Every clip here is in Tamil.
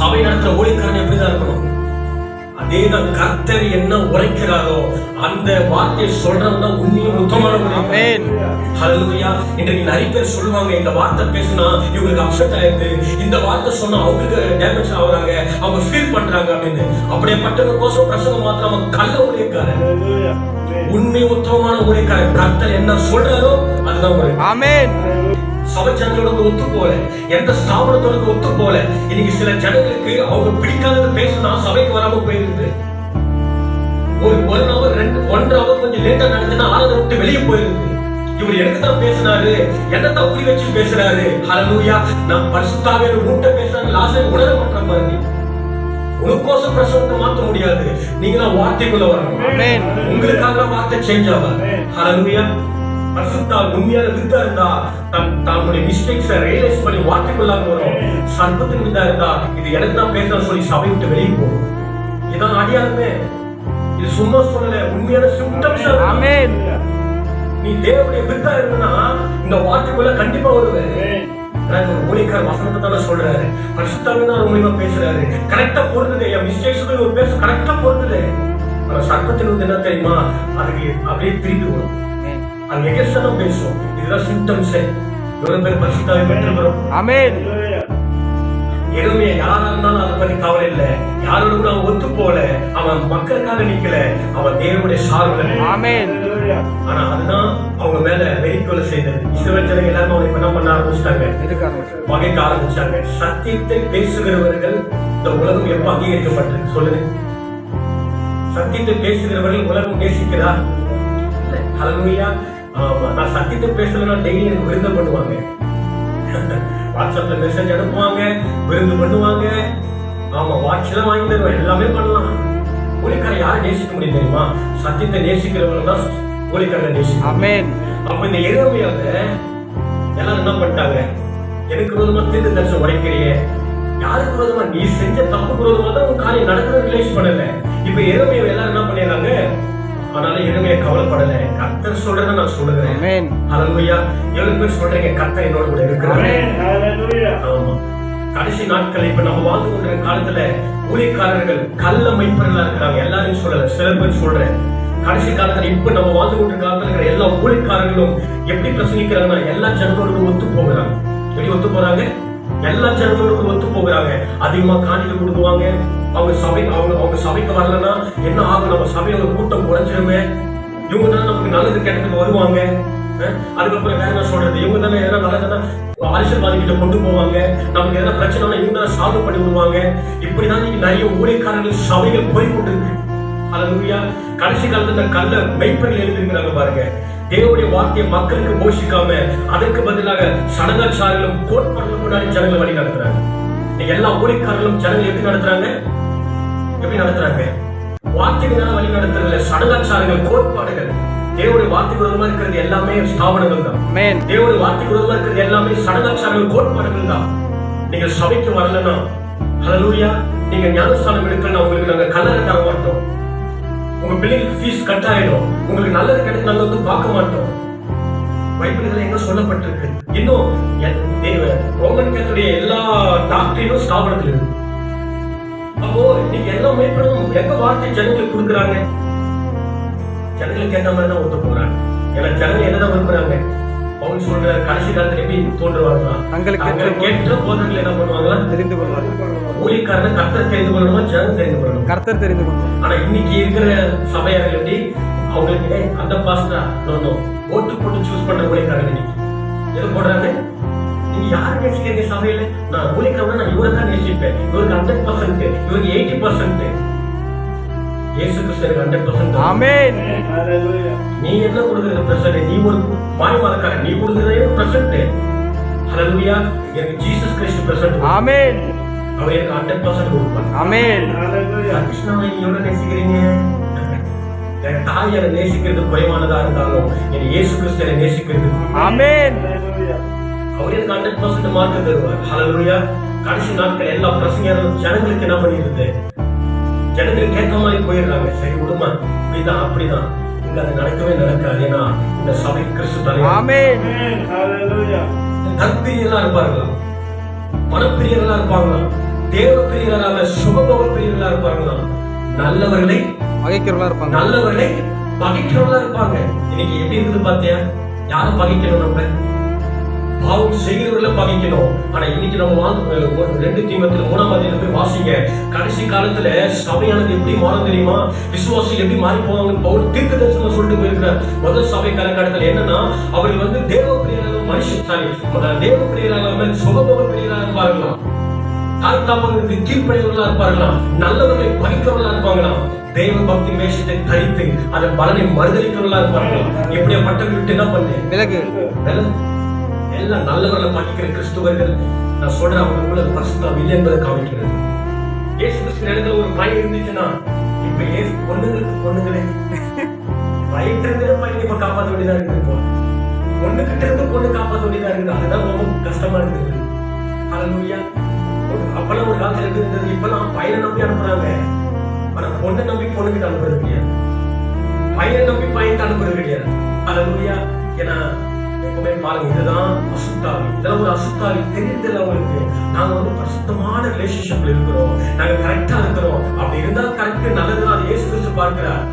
சபை நடத்துற ஊழியக்காரன் எப்படிதான் இருக்கணும்? அதேதான் கர்த்தர் என்ன உரைக்கிறாரோ அந்த வார்த்தையை சொல்றவங்க உண்மையும் உத்தமமான. ஹல்லேலூயா. இன்றைக்கு நிறைய பேர் சொல்லுவாங்க, இந்த வார்த்தை பேசினா இவங்களுக்கு அப்செட் ஆயிடுது, இந்த வார்த்தை சொன்னா அவங்களுக்கு டேமேஜ் ஆகுறாங்க, அவங்க ஃபீல் பண்றாங்க அப்படின்னு. அப்படியேப்பட்ட கோசம் பிரசங்கம் மாத்திரம் அவங்க கள்ள ஊழியக்காரன். உண்மை உத்தமமான ஊழியக்காரன் கர்த்தர் என்ன சொல்றாரோ அதுதான் ஊழியம். ஆமென். சபை ஜனங்களோட ஒத்து போல, எந்த ஸ்தாபனத்தோட ஒத்து போல. இன்னைக்கு சில ஜனங்களுக்கு அவங்க பிடிக்காதது பேசினா சபைக்கு வராம போயிருது. ஒரு 1 hour 1.5 hour கொஞ்சம் லேட்டா நடந்துன்னா ஆராதனை விட்டு வெளியே போயிருது. இவர் எனக்கு தான் பேசினாரு, என்ன தப்பி வச்சு பேசுறாரு. ஹல்லேலூயா. நான் பரிசுத்தாவே மூட்டை பேசுறாங்க, லாஸ்ட் உணர மாட்டேன் பாருங்க. உனக்கோசம் பிரசவத்தை மாற்ற முடியாது, நீங்க வார்த்தைக்குள்ள வரணும். ஆமென். உங்களுக்காக வார்த்தை சேஞ்ச் ஆகும். ஹல்லேலூயா. பரிசுத்தால் உண்மையான வித்தா இருந்தா தன்னுடைய மிஸ்டேக்ஸை ரியலைஸ் பண்ணி வார்த்தைக்குள்ளாக வரும். சர்ப்பத்தின் வித்தா இருந்தா இது எனக்கு தான் பேசணும் சொல்லி சபை விட்டு வெளியே போகும். இதான் அடியாருமே. இது சும்மா சொல்லல, உண்மையான சிம்டம்ஸ். ஆமென். நீ தேவனுடைய வித்தா இருந்தா இந்த வார்த்தைக்குள்ள கண்டிப்பா வருவேன். ஊழியக்கார வசனத்தை தானே சொல்றாரு, பரிசுத்தாவே தான் மூலியமா பேசுறாரு. கரெக்டா பொருந்துது, என் மிஸ்டேக்ஸ் ஒரு பேச கரெக்டா பொருந்துது. ஆனா சர்ப்பத்தின் வந்து என்ன தெரியுமா, அதுக்கு அப்படியே திருப்பி வரும், அது எகஸ்ட்ரா பேசும். இதுதான் சிம்டம்ஸ். எவ்வளவு பேர் பரிசுத்தாவை பெற்றிருக்கிறோம். ஆமென். எதுவுமே யாரா இருந்தாலும் அதை பத்தி கவலை இல்லை, யாரோட கூட அவன் ஒத்து போல, அவன் மக்களுக்காக நிக்கல, அவன் தேவனுடைய சார்பு. ஆமென். ஆனா அதுதான் அவங்க மேல வெறிக்கொலை செய்தது. இஸ்ரவேல் ஜனங்க எல்லாரும் அவனை என்ன பண்ண ஆரம்பிச்சிட்டாங்க, பகைக்க ஆரம்பிச்சாங்க. சத்தியத்தை பேசுகிறவர்கள் இந்த உலகம் எப்ப அங்கீகரிக்கப்பட்டது சொல்லுங்க? சத்தியத்தை பேசுகிறவர்கள் உலகம் நேசிக்கிறார். ஹல்லேலூயா. நான் சத்தியத்தை பேசலன்னா டெய்லி எனக்கு விருந்தம் பண்ணுவாங்க, வாட்ஸ்அப்ல மெசேஜ் அனுப்புவாங்க, விருந்து பண்ணுவாங்க. ஆமா, வாட்ச்ல வாங்கி தருவேன், எல்லாமே பண்ணலாம். ஊழியக்காரை யாரை நேசிக்க முடியும் தெரியுமா? சத்தியத்தை நேசிக்கிறவங்க தான் ஊழியக்காரரை நேசிக்க. ஆமென். அப்ப இந்த எரேமியாவை எல்லாரும் என்ன பண்ணிட்டாங்க, எனக்கு விரோதமா தீர்க்க தரிசனம் உடைக்கிறியே, யாருக்கு விரோதமா? நீ செஞ்ச தப்புக்கு விரோதமா தான் உன் காரியம் நடக்கிறது ரிலேஷன் பண்ணல. இப்ப எரேமியாவை எல்லாரும் என்ன பண்ணிடுறாங்க? அதனால எதுவுமே கவலைப்படல, கர்த்தர் சொல்றத நான் சொல்லுகிறேன். ஆமென். ஹல்லேலூயா. எவ்வளவு பேர் சொல்றீங்க கர்த்தர் என்னோட கூட இருக்கிறார். ஆமென். ஹல்லேலூயா. ஆமா. கடைசி நாட்கள் இப்ப நம்ம வாழ்ந்து கொண்டிருக்கிற காலத்துல ஊழியக்காரர்கள் கள்ள மெய்ப்பர்களா இருக்கிறாங்க. எல்லாரும் சொல்லல, சில பேர் சொல்றேன். கடைசி காலத்துல இப்ப நம்ம வாழ்ந்து கொண்டிருக்கிற காலத்துல இருக்கிற எல்லா ஊழியக்காரர்களும் எப்படி பிரசங்கிக்கிறாங்கன்னா எல்லா ஜனங்களோட ஒத்து போகிறாங்க. எப்படி ஒத்து போறாங்க? எல்லா ஜனங்களோட ஒத்து போகிறாங்க. அதிகமா காணிக்கை கொடுக்குவாங்க. அவங்க சபைக்கு வரலன்னா என்ன ஆகும்? நம்ம சபையில ஒரு கூட்டம் குறைஞ்சிருமே. இவங்க தானே நமக்கு நல்லது கெட்டதுக்கு வருவாங்க. அதுக்கப்புறம் வேற என்ன சொல்றது, இவங்க தானே எதனா நல்லதுன்னா அரசியல்வாதி கிட்ட கொண்டு போவாங்க. நமக்கு எதனா பிரச்சனை இவங்க தானே சால்வ் பண்ணி விடுவாங்க. இப்படிதான் நீங்க நிறைய ஊழியக்காரர்கள் சபைகள் போய்கொண்டு இருக்கு. ஹல்லேலூயா. கடைசி காலத்துல கள்ள மெய்ப்பர்கள் எழுதிருக்கிறாங்க பாருங்க. தேவனுடைய வார்த்தையை மக்களுக்கு போஷிக்காம அதற்கு பதிலாக சடங்காச்சாரர்களும் கோட்பாடுகளும் முன்னாடி ஜனங்களை வழி நடத்துறாங்க. எல்லா ஊழியக்காரர்களும் ஜனங்கள் எப்படி நடத்துறாங்க? எப்படி நடத்துறாங்க? வார்த்தைகளால வழி நடத்துறதுல சடங்காச்சாரங்கள், கோட்பாடுகள். தேவனுடைய வார்த்தைக்கு விரோதமா இருக்கிறது எல்லாமே ஸ்தாபனங்கள் தான். தேவனுடைய வார்த்தைக்கு விரோதமா இருக்கிறது எல்லாமே சடங்காச்சாரங்கள், கோட்பாடுகள் தான். நீங்க சபைக்கு வரலன்னா, ஹல்லேலூயா, நீங்க ஞானஸ்தானம் எடுக்கலன்னா உங்களுக்கு நாங்க கல்லறை தர மாட்டோம். உங்க பிள்ளைங்களுக்கு ஃபீஸ் கட் ஆயிடும். உங்களுக்கு நல்லது கிடைக்கும், நாங்க வந்து பார்க்க மாட்டோம். பைபிள்ல எங்க சொல்லப்பட்டிருக்கு? இன்னும் ரோமன் கேத்தோலிய எல்லா டாக்டரினும் ஸ்தாபனத்தில் இருக்கு. அப்போ நீங்க எல்லா மேற்படும் எங்க வார்த்தை ஜனங்களுக்கு கொடுக்குறாங்க? ஜனங்களுக்கு ஏற்ற மாதிரி தான் ஒத்து போறாங்க. ஏன்னா ஜனங்க என்னதான் விரும்புறாங்க? அவங்க சொல்ற கடைசி காலத்துல எப்படி தோன்றுவாங்களா? கேட்ட போதர்கள் என்ன பண்ணுவாங்களா? தெரிந்து கொள்வாங்க. ஊழியக்காரனை கர்த்தர் தெரிந்து கொள்ளணுமா, ஜனம் தெரிந்து கொள்ளணும்? கர்த்தர் தெரிந்து கொள்ளணும். ஆனா இன்னைக்கு இருக்கிற சபையார்கள் எப்படி அவங்களுக்கு அந்த பாஸ்டா ஓட்டு போட்டு சூஸ் பண்ற ஊழியக்காரங்க இன்னைக்கு எது போடுறாங்க? நீங்க யாரு நேசிக்கிறீங்க சபையில? நான் ஊழியக்காரனா நான் இவரை தான் நேசிப்பேன், இவருக்கு 100%, இவருக்கு 80%. இயேசு கிறிஸ்துவுக்கு 100%. ஆமென். ஹல்லேலூயா. நீ என்ன கொடுக்குற பிரசன்ட்? நீ ஒரு மாய்மாலக்காரன், நீ கொடுக்குறதே பிரசன்ட். ஹல்லேலூயா. எனக்கு ஜீசஸ் கிறிஸ்து பிரசன்ட். ஆமென். அவர் எனக்கு 100% கொடுப்பார். ஆமென். ஹல்லேலூயா. கிருஷ்ணாவை நீ எவ்வளவு நேசிக்கிறீங்க? என் தாய் என்னை நேசிக்கிறது குறைவானதா இருந்தாலும் என் இயேசு கிறிஸ்துவை நேசிக்கிறது. ஆமென். அவர் எனக்கு 100% மார்க் தருவார். ஹல்லேலூயா. கடைசி நாட்கள் எல்லா பிரசங்கரும் ஜனங்களுக்கு என்ன பண்ணிருது? ஜனங்களுக்கு கேட்க மாதிரி போயிடுறாங்க. சரி விடுமா, இப்படிதான் அப்படிதான். இங்க அது நடக்கவே நடக்காது. ஏன்னா இந்த சபை கிறிஸ்து தலைவர். ஆமென். ஹல்லேலூயா. தற்பிரியர்களா இருப்பார்களா? பணப்பிரியர்களா இருப்பாங்களா? தேவ பிரியர்களாக சுகபோக பிரியர்களா இருப்பாங்களா? நல்லவர்களை பகைக்கிறவர்களா இருப்பாங்க. நல்லவர்களை பகைக்கிறவர்களா இருப்பாங்க. இன்னைக்கு எப்படி இருக்குது பாத்தியா? யாரை பகைக்கணும்? நம்ம பாவம் செய்கிறவர்களை பகைக்கணும். ஆனா இன்னைக்கு நம்ம 2 தீமோத்தேயு 3ஆம் அதிகாரத்துல போய் வாசிங்க. கடைசி காலத்துல சபையானது எப்படி மாறும் தெரியுமா? விசுவாசிகள் எப்படி மாறி போவாங்கன்னு பவுல் தீர்க்கதரிசனம் சொல்லிட்டு போயிருக்கிறார். முதல் சபை காலகட்டத்துல என்னன்னா, அவர்கள் தேவ பிரியர்களாக தேவ பிரியர்களாக சுகபோக பிரியர்களாக இருப்பார்களாம். தாய் தாப்பங்களுக்கு கீழ்ப்படியவர்களா இருப்பார்களாம். நல்லவர்களை பகைக்கிறவர்களா இருப்பாங்களாம். தெய்வ பக்தி வேஷத்தை தரித்து அதன் பலனை மறுதளிக்கிறவர்களா இருப்பார்களாம். எப்படியாப்பட்டவர்கள் விட்டு என்ன பண்ணு? எல்லாம் நல்லவர்களை பகைக்கிற கிறிஸ்துவர்கள். நான் சொல்றேன், அவங்க பரிசுத்தம் இல்லை என்பதை காமிக்கிறது. இயேசு கிறிஸ்து இடத்துல ஒரு பையன் இருந்துச்சுன்னா, இப்ப ஏசு பொண்ணுங்களே பையன் இருந்த பையனை இப்ப காப்பாற்ற வேண்டியதா இருக்கு. பொண்ணு கிட்ட இருந்து பொண்ணு காப்பாற்ற வேண்டியதா இருக்குது. அதுதான் ரொம்ப கஷ்டமா இருக்குது. ஹல்லேலூயா. அப்பெல்லாம் ஒரு காலத்துல இருந்தது. இப்பெல்லாம் பையனை நம்பி அனுப்புறாங்க. ஆனா பொண்ணை நம்பி பொண்ணுகிட்ட அனுப்புறது கிடையாது. பையனை நம்பி பையன் அனுப்புறது கிடையாது. ஹல்லேலூயா. ஏன்னா எப்பவுமே பாருங்க, இதுதான் அசுத்தாவி. இதெல்லாம் ஒரு அசுத்தாவி தெரியுது அவங்களுக்கு. நாங்க பரிசுத்தமான ரிலேஷன்ஷிப்ல இருக்கிறோம், நாங்க கரெக்டா இருக்கிறோம். அப்படி இருந்தா கரெக்ட், நல்லதுதான். அது இயேசு கிறிஸ்து பார்க்கிறார்.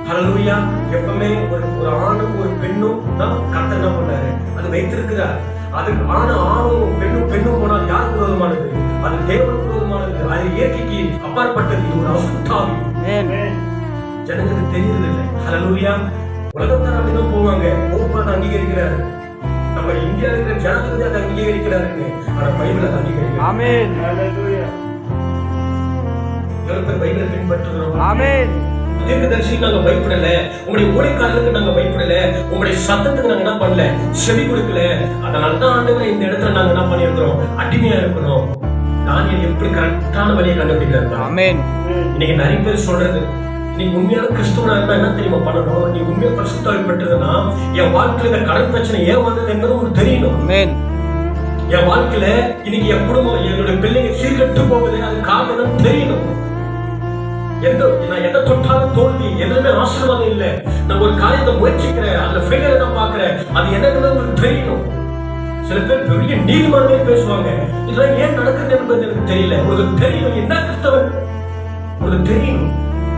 ஹல்லேலூயா. எப்பவுமே ஒரு ஆணும் ஒரு பெண்ணும் தான் கர்த்தர் என்ன பண்ணாரு, அது வைத்திருக்கிறார். அதுக்கு ஆணும் பெண்ணும் போனால் யாருக்கு விரோதமானது? அது தேவனுக்கு விரோதமானது. அது இயற்கைக்கு அப்பாற்பட்டது. இது ஒரு அசுத்தாவி. ஜனங்களுக்கு தெரியுது இல்லை. ஹல்லேலூயா. உலகத்தார் அப்படிதான் போவாங்க. போப்பாத அங்கீகரிக்கிறாரு. நம்ம இந்தியா இருக்கிற ஜனங்களுக்கு அதை அங்கீகரிக்கிறாரு. ஆனா பைபிள் அதை அங்கீகரிக்கிறார். ஆமென். ஹல்லேலூயா. பைபிளை பின்பற்றுகிறோம். ஆமென். தீர்க்கதரிசி நாங்க பயப்படல, உங்களுடைய ஊழியக்காரர்களுக்கு நாங்க பயப்படல, உங்களுடைய சத்தத்துக்கு நாங்க என்ன பண்ணல, செவி கொடுக்கல. அதனாலதான் ஆண்டவரே இந்த இடத்துல நாங்க என்ன பண்ணிருக்கிறோம், அடிமையா இருக்கிறோம். தானியேல் எப்படி கரெக்டான வழியை கண்டுபிடிக்கிறார். ஆமென். இன்னைக்கு நிறைய பேர் சொல்றது, நீ உண்மையான கிறிஸ்துவனா இருந்தா என்ன தெரியுமா பண்ணணும்? நீ உண்மையா பரிசுத்தம் பெற்றதுன்னா, என் வாழ்க்கையில இந்த கடன் பிரச்சனை ஏன் வந்தது என்பது உங்களுக்கு தெரியணும். ஆமென். என் வாழ்க்கையில இன்னைக்கு என் குடும்பம், என்னுடைய பிள்ளைங்க சீர்கெட்டு போகுது, அது காரணம் தெரியணும். நான் எதை தொட்டாலும் தோல்வி, எதுவுமே ஆசீர்வாதம் இல்லை. நான் ஒரு காரியத்தை முயற்சிக்கிறேன், அதுல ஃபெயிலியர் நான் பாக்குறேன், அது என்னன்னு உங்களுக்கு தெரியணும். சில பேர் பெரிய நீதிமன்றமே பேசுவாங்க, இதெல்லாம் ஏன் நடக்குது என்பது எனக்கு தெரியல. உங்களுக்கு தெரியும் என்ன கிறிஸ்தவன், உங்களுக்கு தெரியும்.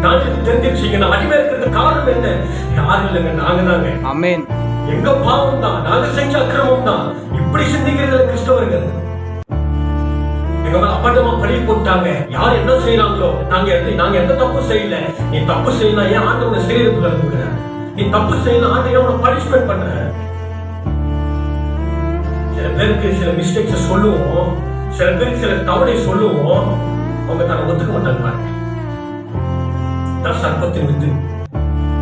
நான் தெரிஞ்சிருச்சீங்க, நான் அடிமை இருக்கிறது காரணம் என்ன? யாரும் இல்லைங்க, நாங்க தாங்க. ஆமென். எங்க பாவம் தான், நாங்க செஞ்ச அக்கிரமம் தான். இப்படி சிந்திக்கிறது கிறிஸ்தவர்கள். அப்பட்டமா பழி போட்டாங்க. யார் என்ன செய்யறாங்களோ, நாங்க எந்த தப்பு செய்யல. நீ தப்பு செய்யலாம், ஏன் ஆண்டவனை சிறையிருப்புல இருக்கிற? நீ தப்பு செய்யலாம், ஆண்டவனை பனிஷ்மெண்ட் பண்ற. சில பேருக்கு சில மிஸ்டேக்ஸ் சொல்லுவோம், சில பேருக்கு சில தவறை சொல்லுவோம், அவங்க தன்னை ஒத்துக்க மாட்டாங்க. சர்ப்பத்தின் வித்து.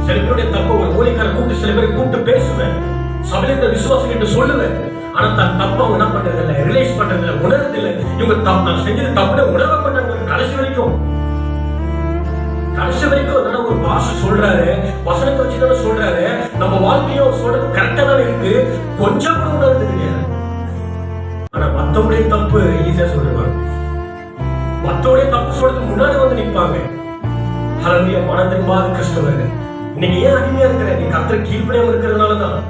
சில பேருடைய தப்பு ஒரு ஊழியக்கார கூப்பிட்டு சில பேரை கூப்பிட்டு பேசுவேன், சபையில விசுவாசிக்கிட்டு சொல்லுவேன். ஆனா தன் தப்ப அவங்க என்ன பண்றது இல்லை, ரிலைஸ் பண்றது இல்லை, உணர்றது இல்லை. இவங்க தப்பு, நான் செஞ்சது தப்புன்னு உணர பண்ணாங்க. கடைசி வரைக்கும் ஒரு பாஷ சொல்றாரு, வசனத்தை வச்சுதானே சொல்றாரு. நம்ம வாழ்க்கையும் சொல்றது கரெக்டா தான் இருக்கு, கொஞ்சம் கூட உணர்றது கிடையாது. ஆனா மத்தவடைய தப்பு ஈஸியா சொல்லுவாங்க. மத்தவடைய தப்பு சொல்றதுக்கு முன்னாடி வந்து நிற்பாங்க. ஹல்லேலூயா. மனம் திரும்பாத கிறிஸ்தவர்கள் இன்னைக்கு ஏன் அடிமையா இருக்கிற? நீ கர்த்தர் கீழ்ப்படியாம இருக்கிறதுனாலதான்.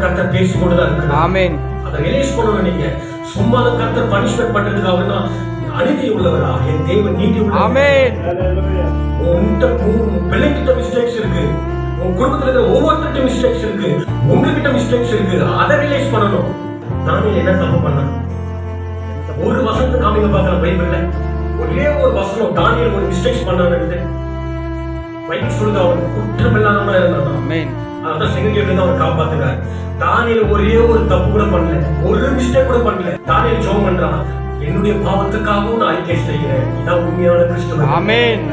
கர்த்தர் பேசி கொண்டுதான் இருக்கு. ஆமென். அதை ரிலீஸ் பண்ணணும். நீங்க சும்மா கர்த்தர் பனிஷ்மென்ட் பண்றதுக்கு அவர்னா அநீதி உள்ளவரா? என் தேவன் நீதி உள்ளவர். ஆமென். உன் பிள்ளைகிட்ட மிஸ்டேக்ஸ் இருக்கு, உன் குடும்பத்துல இருக்கிற ஒவ்வொருத்தருக்கிட்ட மிஸ்டேக்ஸ் இருக்கு, உங்ககிட்ட மிஸ்டேக்ஸ் இருக்கு. அதை ரிலீஸ் பண்ணணும். தானியேல் என்ன தப்பு பண்ண? ஒரு வசனத்தை காமிக்க பார்க்கல பைபிள்ல. ஒரே ஒரு வசனம் தானியேல் ஒரு மிஸ்டேக்ஸ் பண்ணாரு. பைபிள் சொல்லுது அவன் குற்றமில்லாதவனா இருந்தான். ஆமென். அதான் செங்கேலிருந்து அவர் காப்பாத்துறாரு. தானியேல் ஒரே ஒரு தப்பு கூட பண்ணல, ஒரு மிஸ்டேக் கூட பண்ணல. தானியேல் ஜெபம் பண்றான், என்னுடைய பாவத்துக்காகவும் நான் அறிக்கை செய்கிறேன். இதான் உண்மையான கிறிஸ்தவன். ஆமென்.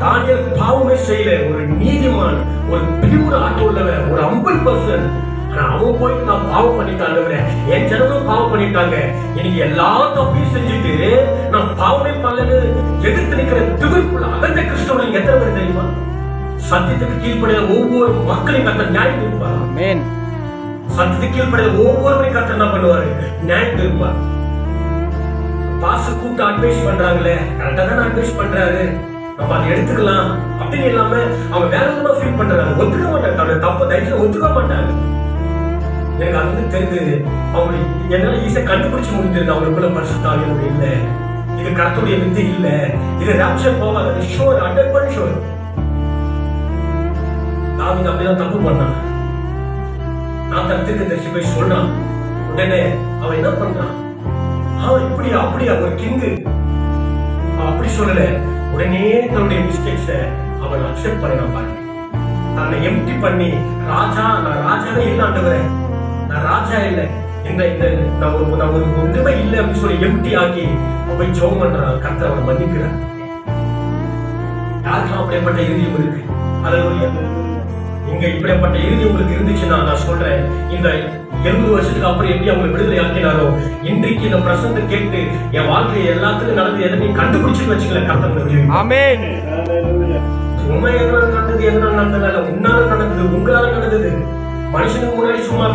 தானியேல் பாவமே செய்யல, ஒரு நீதிமான், ஒரு பியூர் ஆட்டு உள்ளவன், ஒரு 50%. ஆனா அவன் போயிட்டு நான் பாவம் பண்ணிட்டாங்க, என் ஜனங்களும் பாவம் பண்ணிட்டாங்க, எனக்கு எல்லா தப்பையும் செஞ்சுட்டு நான் பாவமே பண்ணலன்னு எதிர்த்து நிக்கிற திமிர்க்குள்ள அகந்த கிறிஸ்தவன் எத்தனை பேர் தெரியுமா? சத்தியத்துக்கு கீழ்ப்படிய ஒவ்வொரு மக்களையும் கர்த்தர் நியாயம் தீர்ப்பார். ஆமென். சத்தியத்துக்கு கீழ்ப்படிய ஒவ்வொருவரையும் கர்த்தர் என்ன பண்ணுவாரு? நியாயம் தீர்ப்பார். பாச கூப்பிட்டு அட்வைஸ் பண்றாங்களே, கரெக்டா தான் அட்வைஸ் பண்றாரு, நம்ம அதை எடுத்துக்கலாம் அப்படின்னு இல்லாம அவங்க வேற எதுவும் ஃபீல் பண்றாங்க. ஒத்துக்க மாட்டாங்க, தப்பு தயவுசெய்து ஒத்துக்க மாட்டாங்க. எனக்கு அது வந்து தெரிஞ்சது. அவங்களுக்கு என்னால ஈஸியா கண்டுபிடிச்சு முடிஞ்சிருது அவங்களுக்குள்ள பரிசுத்த ஆவியானவர் இல்ல, இது கர்த்தருடைய வித்தை இல்ல, இது ராப்சர் போகாது, ஷோர் 100% ஷோர். தாவீது அப்படிதான் தப்பு பண்ணான். நாத்தான் தீர்க்கதரிசி போய் சொல்றான். உடனே அவன் என்ன பண்றான், அவன் இப்படி அப்படியா ஒரு கிங்கு அப்படி சொல்லல. உடனே தன்னுடைய மிஸ்டேக்ஸ அவன் அக்செப்ட் பண்ண பாருங்க. தன்னை எம்டி பண்ணி ராஜா, நான் ராஜாவே இல்ல ஆண்டவரே, நான் ராஜா இல்லை, இந்த நான் ஒரு ஒன்றுமே இல்லை அப்படின்னு சொல்லி எம்டி ஆக்கி போய் ஜெபம் பண்றான். கர்த்தர் அவனை மன்னிக்கிறார். யாருக்கும் அப்படிப்பட்ட இறுதியும் இருக்கு. அல்லேலூயா. இங்க இப்படிப்பட்ட இறுதி உங்களுக்கு இருந்துச்சுன்னா நான் சொல்றேன், இந்த 70 வருஷத்துக்கு அப்புறம் எப்படி அவங்க விடுதலை ஆக்கினாரோ, இன்றைக்கு இந்த பிரசங்கத்தை கேட்டு என் வாழ்க்கையை எல்லாத்துக்கும் நடந்து எதை நீ கண்டுபிடிச்சு வச்சுக்கல கர்த்தர். ஆமென். உண்மை எதனால நடந்தது, எதனால நடந்ததால உன்னால நடந்தது, உங்களால நடந்தது. மனுஷனுக்கு முன்னாடி சும்மா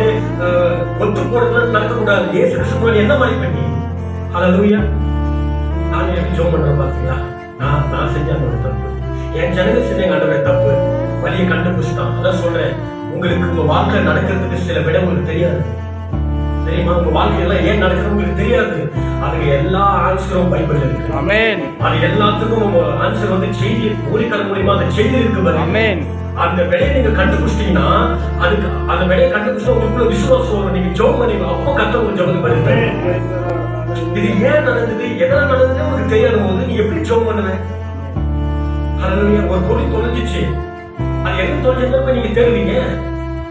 ஒத்து போடுறது நடக்கக்கூடாது. இயேசு கிறிஸ்து முன்னாடி என்ன மாதிரி பண்ணி. அல்லேலூயா. நான் எப்படி ஜெபம் பண்றேன் பாத்தீங்களா, நான் செஞ்ச அந்த தப்பு, என் ஜனங்க செஞ்ச ஆண்டவரே தப்பு, வழியை கண்டுபிடிச்சிட்டான். அதான் சொல்றேன், உங்களுக்கு உங்க வாழ்க்கை நடக்கிறதுக்கு சில விட உங்களுக்கு தெரியாது தெரியுமா? உங்க வாழ்க்கையெல்லாம் ஏன் நடக்கிறது உங்களுக்கு தெரியாது. அதுக்கு எல்லா ஆன்சரும் பைபிள் இருக்கு. ஆமென். அது எல்லாத்துக்கும் ஆன்சர் வந்து செய்தி ஊழியக்காரர் மூலமா அந்த செய்தி இருக்கு பாருங்க. ஆமென். அந்த விடையை நீங்க கண்டுபிடிச்சிட்டீங்கன்னா, அதுக்கு அந்த விடையை கண்டுபிடிச்சா உங்களுக்குள்ள விசுவாசம் வரும். நீங்க ஜெபம் பண்ணீங்க, அப்போ கர்த்தர் உங்களுக்கு ஜெபம் பண்ணுவாரு. இது ஏன் நடந்தது, எதனால நடந்தது உங்களுக்கு தெரியாத போது நீ எப்படி ஜெபம் பண்ணுவேன்? அல்லேலூயா. ஒரு பொருள் தொலைஞ்சிச்சு, அது எங்க தொலைஞ்சதுல போய் நீங்க தேடுவீங்க.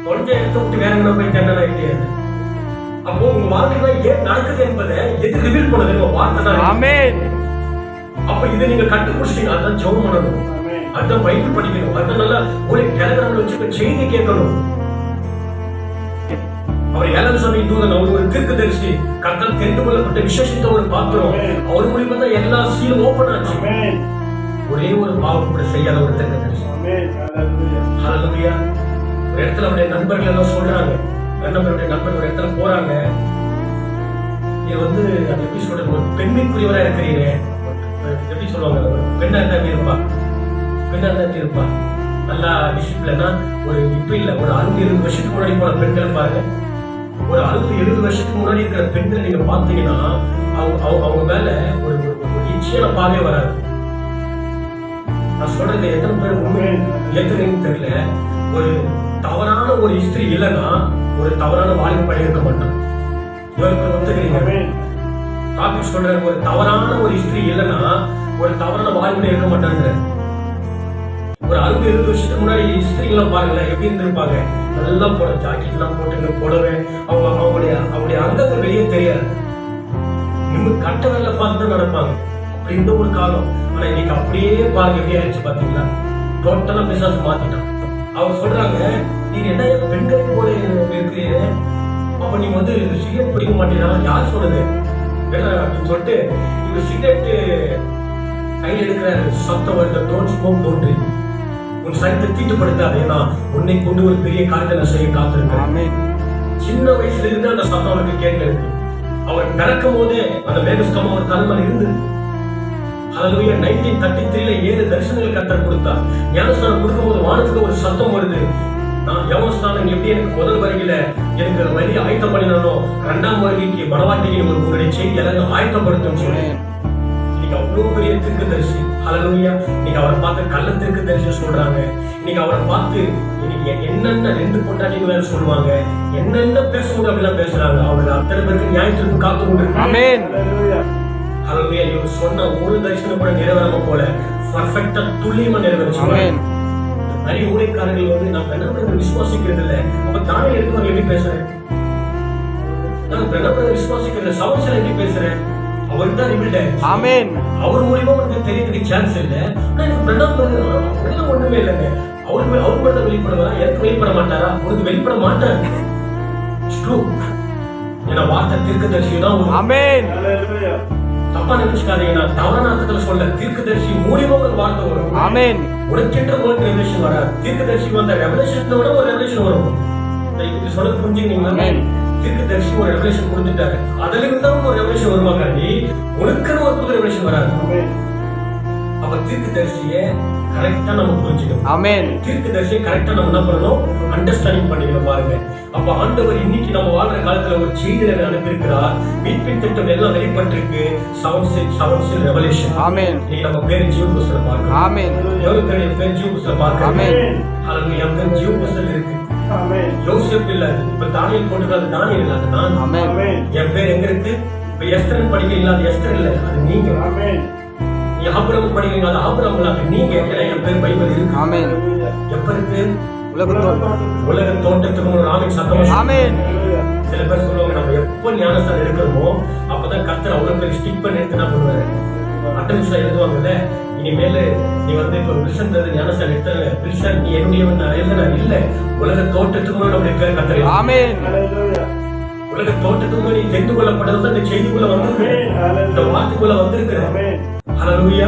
தொலைஞ்ச இடத்த விட்டு வேற எங்க போய் தேடலாம் இல்லையா? அப்போ உங்க வாழ்க்கையில ஏன் நடக்குது என்பதை எது ரிவீல் பண்ணது உங்க வார்த்தை தான். ஆமென். அப்ப இதை நீங்க கண்டுபிடிச்சிட்டீங்க, அதான் ஜெபம் பண்ணணும், அதான் பைபிள் படிக்கணும், அதான் நல்லா ஒரு டெலிகிராம்ல வச்சு செய்தி கேட்கணும். அவர் ஏழாம் சாமி தூதன், அவர் ஒரு தீர்க்கதரிசி, கர்த்தர் தெரிந்து கொள்ளப்பட்ட விசேஷித்த ஒரு பாத்திரம். அவர் மூலியமா தான் எல்லா சீலும் ஓபன் ஆச்சு. ஒரே ஒரு பாவம் கூட செய்யாத ஒரு தீர்க்கதரிசி. ஹல்லேலூயா. ஒரு இடத்துல அவருடைய நண்பர்கள் எல்லாம் சொல்றாங்க, நண்பர்களுடைய நண்பர் ஒரு இடத்துல போறாங்க, இது வந்து அது எப்படி சொல்றது, ஒரு பெண்மைக்குரியவரா இருக்கிறீங்க, எப்படி சொல்லுவாங்க, பெண்ணா இருந்தா இருப்பா, பெண்ணா இருந்தா இருப்பா, நல்லா டிசிப்ளினா. ஒரு இப்ப இல்ல, ஒரு 60-70 வருஷத்துக்கு முன்னாடி போன பெண்களை பாருங்க. ஒரு 60-70 வருஷத்துக்கு முன்னாடி இருக்கிற பெண்களை நீங்க பாத்தீங்கன்னா அவங்க மேல ஒரு இச்சையான பார்வை வராது. நான் சொல்றது எத்தனை பேர் உண்மை ஏத்துறீங்கன்னு தெரியல. ஒரு தவறான ஒரு இஸ்திரி இல்லைன்னா ஒரு தவறான வாலிப பையன் இருக்க மாட்டான். இவருக்கு ஒத்துக்கிறீங்க? டாபிக் சொல்ற, ஒரு தவறான ஒரு இஸ்திரி இல்லைன்னா ஒரு தவறான வாலிபன் இருக்க மாட்டாங்க. ஒரு 60-70 வருஷத்துக்கு முன்னாடி இஸ்திரிகள்லாம் பாருங்களேன், எப்படி இருந்திருப்பாங்க, நல்லா போட ஜாக்கெட் எல்லாம் போட்டு போடவே அவங்களுடைய அங்கங்கள் வெளியே தெரியாது. இன்னும் கட்ட வேலை பார்த்து நடப்பாங்க. அப்படி இந்த ஒரு காலம். ஆனா இன்னைக்கு அப்படியே பாருங்க எப்படி ஆயிடுச்சு பாத்தீங்களா? டோட்டலா பிசாசு மாத்திட்டான். அவங்க சொல்றாங்க, நீங்க என்ன பெண்கள் போல இருக்கிறீங்க, அப்ப நீங்க வந்து சிகரெட் பிடிக்க மாட்டீங்கன்னா யார் சொல்றது அப்படின்னு சொல்லிட்டு இவங்க சிகரெட் கையில் எடுக்கிற சத்தம் வருது. Don't smoke, don't drink. உன் சரீரத்தை தீட்டுப்படுத்தாது, ஏன்னா உன்னை கொண்டு ஒரு பெரிய காரியத்தை நான் செய்ய காத்திருக்கேன். சின்ன வயசுல இருந்து அந்த சத்தம் அவருக்கு கேட்க இருக்கு. அவர் பிறக்கும் போதே அந்த மேகஸ்தம் அவர் தலைமையில் இருந்து. ஹல்லேலூயா. 1933 7 தரிசனங்கள் கர்த்தர் கொடுத்தார். ஞானஸ்நானம் கொடுக்கும்போது வானத்துக்கு ஒரு சத்தம் வருது. நான் ஞானஸ்நானம் எப்படி எனக்கு முதல் வருகையில எனக்கு வழி ஆயத்தம் பண்ணினாலும், 2ஆம் வருகைக்கு மனவாட்டிக்கு ஒரு உங்களுடைய செய்தி எல்லாம் ஆயத்தப்படுத்தும் சொல்லி. இன்னைக்கு அவ்வளவு பெரிய தீர்க்கதரிசி. ஹல்லேலூயா. இன்னைக்கு அவரை பார்த்து கள்ள தீர்க்கதரிசி சொல்றாங்க. இன்னைக்கு அவரை பார்த்து இன்னைக்கு என்னென்ன 2 பொண்டாட்டிங்க வேற சொல்லுவாங்க, என்னென்ன பேசும்போது அப்படிலாம் பேசுறாங்க. அவங்க அத்தனை பேருக்கு நியாயத்திற்கு காத்து கொண்டு. ஆமென். ஹல்லேலூயா. இவர் சொன்ன ஒரு தரிசனம் கூட நிறைவேறாம போல பர்ஃபெக்ட்டா துல்லியமா நிறைவேறுச்சு. நிறைய ஊழியக்காரர்கள் வந்து நான் பிரதமரை விசுவாசிக்கிறது இல்லை, அப்ப தானே எடுத்து எப்படி பேசுறேன், நான் பிரதமரை விசுவாசிக்கிறது, சமஸ்ல எப்படி பேசுறேன், அவருக்கு தான் ரிவீல்ட் ஆயிடுச்சு. ஆமென். அவர் மூலியமா உங்களுக்கு தெரியறதுக்கு சான்ஸ் இல்லை. ஆனா எனக்கு பிரதமர் ஒண்ணுமே இல்லைங்க. அவர் மட்டும் வெளிப்படுவாரா, எனக்கு வெளிப்பட மாட்டாரா? உனக்கு வெளிப்பட மாட்டாரு. ஏன்னா வார்த்தை தீர்க்கதரிசி தான். ஆமென். தப்பா நினைச்சுக்காதீங்க, நான் தவறான அர்த்தத்துல சொல்ல. தீர்க்கதரிசி மூலியமா ஒரு வார்த்தை வரும். ஆமென். உனக்கென்ற ஒரு ரெவலேஷன் வராது. தீர்க்கதரிசி வந்த ரெவலேஷனை விட ஒரு ரெவலேஷன் வரும். இது சொல்ல புரிஞ்சுக்கிட்டீங்களா? தீர்க்கதரிசி ஒரு ரெவலேஷன் கொடுத்துட்டாரு, அதுல இருந்தாலும் ஒரு ரெவலேஷன் வருவாக்காண்டி உனக்குன்னு ஒரு புது ரெவலேஷன் வராது. அப்ப தீர்க்கதரிசியை கரெக்டா நம்ம புரிஞ்சுக்கணும். ஆமென். தீர்க்கதரிசியை கரெக்டா நம்ம என்ன பண்ணணும், அண்டர்ஸ்டாண்டிங் பண்ணிக்கணும். பாருங்க, அப்ப ஆண்டவர் இன்னைக்கு நம்ம வாழ்ற காலத்துல ஒரு செய்தியை அனுப்பியிருக்கிறார். மீட்பின் திட்டம் எல்லாம் வெளிப்பட்டிருக்கு. 7 ரெவலேஷன். ஆமென். இன்னைக்கு நம்ம பேர் ஜீவ புஸ்தகத்துல பார்க்கிறோம். ஆமென். எவ்வளவு பேர் ஜீவ புஸ்தகத்துல பார்க்கிறோம். ஆமென். ஹalleluya. பேர் ஜீவ புஸ்தகத்துல இருக்கு. ஆமென். யோசேப் இல்ல, இப்ப தானியேல் போட்டுக்கிறது தானியேல் இல்ல, அது நான். ஆமென். என் பேர் எங்க இருக்கு? இப்ப எஸ்தர் படிக்க இல்லாத எஸ்தர் இல்ல, அது நீங்க. ஆமென். நீ ஆபிரகாம் படிக்கிறீங்க, அது ஆபிரகாம் இல்ல, அது நீங்க. ஏன்னா என் பேர் பைபிள் இருக்கு. ஆமென். எப்ப இருக்கு? உலக தோட்டத்துக்கு ஒரு ஆமென் சத்தமா. ஆமென். சில பேர் சொல்லுவாங்க, நம்ம எப்ப ஞானஸ்தானம் எடுக்கிறோமோ அப்பதான் கர்த்தர் அவ்வளவு பேர் ஸ்டிக் பண்ணி எடுத்து என்ன பண்ணுவாரு, அட்டன்ஸ்ல எழுதுவாங்கல்ல. இனிமேல நீ வந்து இப்ப வில்சன் ஞானஸ்தானம் எடுத்த வில்சன் நீ என்னுடைய எழுதுனா இல்ல, உலக தோட்டத்துக்கு நம்முடைய பேர் கர்த்தர். ஆமென். உலக தோட்டத்துக்கு நீ தெரிந்து கொள்ளப்பட்டது இந்த செய்திக்குள்ள வந்திருக்கிறேன், இந்த வார்த்தைக்குள்ள வந்திருக்கிறேன். ஹalleluya.